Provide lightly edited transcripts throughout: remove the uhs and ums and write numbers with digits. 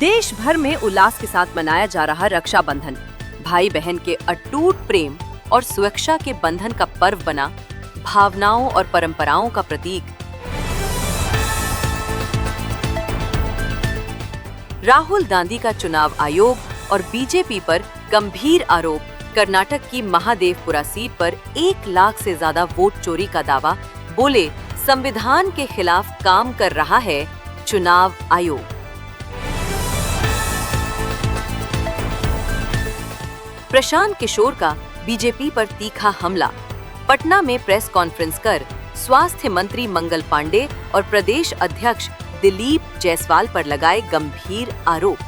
देश भर में उल्लास के साथ मनाया जा रहा रक्षाबंधन भाई बहन के अटूट प्रेम और सुरक्षा के बंधन का पर्व बना, भावनाओं और परंपराओं का प्रतीक। राहुल गांधी का चुनाव आयोग और बीजेपी पर गंभीर आरोप। कर्नाटक की महादेवपुरा सीट पर 1 लाख से ज्यादा वोट चोरी का दावा। बोले, संविधान के खिलाफ काम कर रहा है चुनाव आयोग। प्रशांत किशोर का बीजेपी पर तीखा हमला। पटना में प्रेस कॉन्फ्रेंस कर स्वास्थ्य मंत्री मंगल पांडे और प्रदेश अध्यक्ष दिलीप जायसवाल पर लगाए गंभीर आरोप।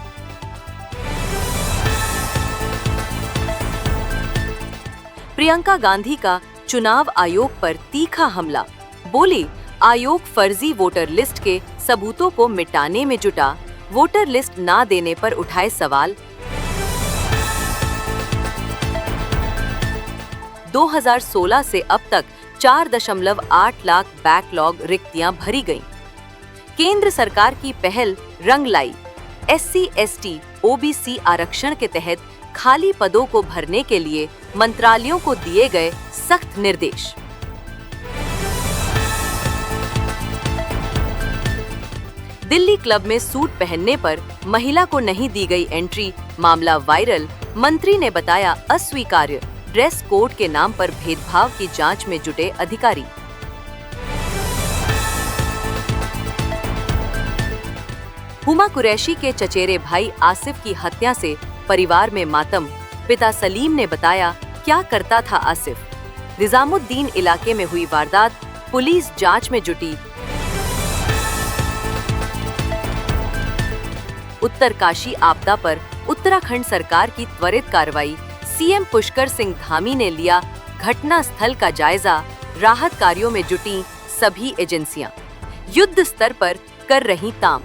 प्रियंका गांधी का चुनाव आयोग पर तीखा हमला। बोली, आयोग फर्जी वोटर लिस्ट के सबूतों को मिटाने में जुटा, वोटर लिस्ट ना देने पर उठाए सवाल। 2016 से अब तक 4.8 लाख बैकलॉग रिक्तियां भरी गईं। केंद्र सरकार की पहल रंग लाई। SC, ST, OBC आरक्षण के तहत खाली पदों को भरने के लिए मंत्रालयों को दिए गए सख्त निर्देश। दिल्ली क्लब में सूट पहनने पर महिला को नहीं दी गई एंट्री, मामला वायरल। मंत्री ने बताया अस्वीकार्य। ड्रेस कोड के नाम पर भेदभाव की जांच में जुटे अधिकारी। हुमा कुरैशी के चचेरे भाई आसिफ की हत्या से परिवार में मातम। पिता सलीम ने बताया, क्या करता था आसिफ। निजामुद्दीन इलाके में हुई वारदात, पुलिस जांच में जुटी। उत्तरकाशी आपदा पर उत्तराखंड सरकार की त्वरित कार्रवाई। सीएम पुष्कर सिंह धामी ने लिया घटना स्थल का जायजा। राहत कार्यों में जुटी सभी एजेंसियां, युद्ध स्तर पर कर रही काम।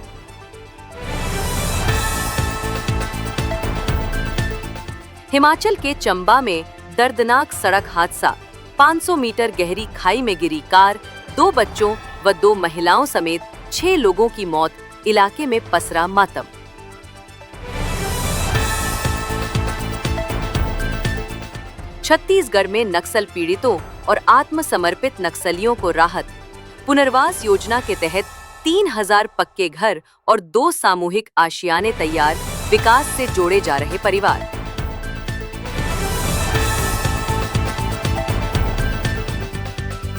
हिमाचल के चंबा में दर्दनाक सड़क हादसा। 500 मीटर गहरी खाई में गिरी कार। 2 बच्चों व 2 महिलाओं समेत 6 लोगों की मौत। इलाके में पसरा मातम। छत्तीसगढ़ में नक्सल पीड़ितों और आत्मसमर्पित नक्सलियों को राहत। पुनर्वास योजना के तहत 3000 पक्के घर और 2 सामूहिक आशियाने तैयार। विकास से जोड़े जा रहे परिवार।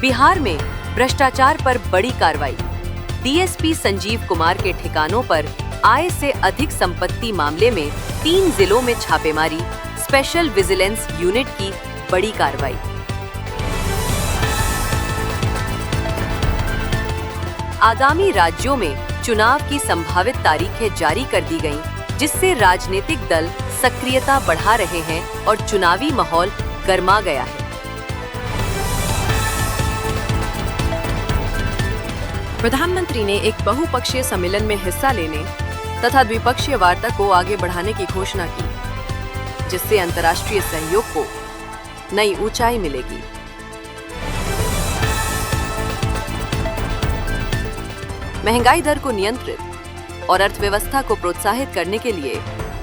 बिहार में भ्रष्टाचार पर बड़ी कार्रवाई। DSP संजीव कुमार के ठिकानों पर आय से अधिक संपत्ति मामले में 3 जिलों में छापेमारी। स्पेशल विजिलेंस यूनिट की बड़ी कार्रवाई। आगामी राज्यों में चुनाव की संभावित तारीखें जारी कर दी गईं, जिससे राजनीतिक दल सक्रियता बढ़ा रहे हैं और चुनावी माहौल गर्मा गया है। प्रधानमंत्री ने एक बहुपक्षीय सम्मेलन में हिस्सा लेने तथा द्विपक्षीय वार्ता को आगे बढ़ाने की घोषणा की, जिससे अंतर्राष्ट्रीय सहयोग को नई ऊंचाई मिलेगी। महंगाई दर को नियंत्रित और अर्थव्यवस्था को प्रोत्साहित करने के लिए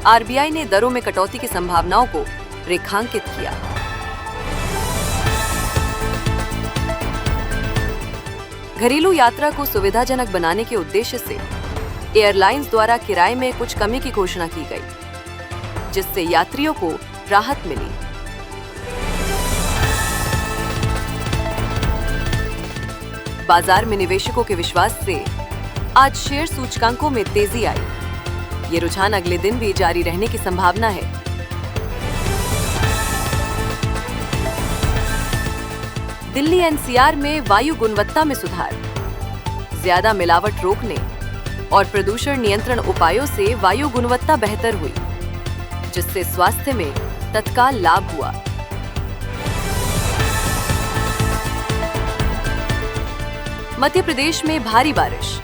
RBI ने दरों में कटौती की संभावनाओं को रेखांकित किया। घरेलू यात्रा को सुविधाजनक बनाने के उद्देश्य से एयरलाइंस द्वारा किराए में कुछ कमी की घोषणा की गई, जिससे यात्रियों को राहत मिली। बाजार में निवेशकों के विश्वास से आज शेयर सूचकांकों में तेजी आई। ये रुझान अगले दिन भी जारी रहने की संभावना है। दिल्ली NCR में वायु गुणवत्ता में सुधार। ज्यादा मिलावट रोकने और प्रदूषण नियंत्रण उपायों से वायु गुणवत्ता बेहतर हुई, जिससे स्वास्थ्य में तत्काल लाभ हुआ। मध्य प्रदेश में भारी बारिश,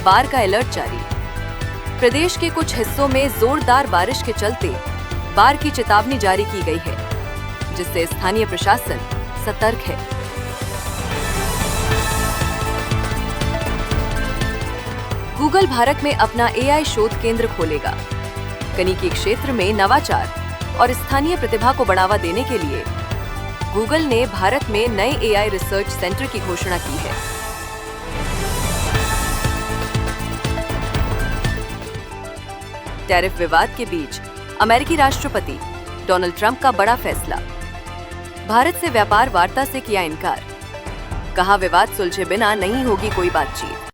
बाढ़ का अलर्ट जारी। प्रदेश के कुछ हिस्सों में जोरदार बारिश के चलते बाढ़ की चेतावनी जारी की गई है, जिससे स्थानीय प्रशासन सतर्क है। गूगल भारत में अपना एआई शोध केंद्र खोलेगा। तकनीकी क्षेत्र में नवाचार और स्थानीय प्रतिभा को बढ़ावा देने के लिए गूगल ने भारत में नए एआई रिसर्च सेंटर की घोषणा की है। टैरिफ विवाद के बीच अमेरिकी राष्ट्रपति डोनाल्ड ट्रंप का बड़ा फैसला। भारत से व्यापार वार्ता से किया इनकार। कहा, विवाद सुलझे बिना नहीं होगी कोई बातचीत।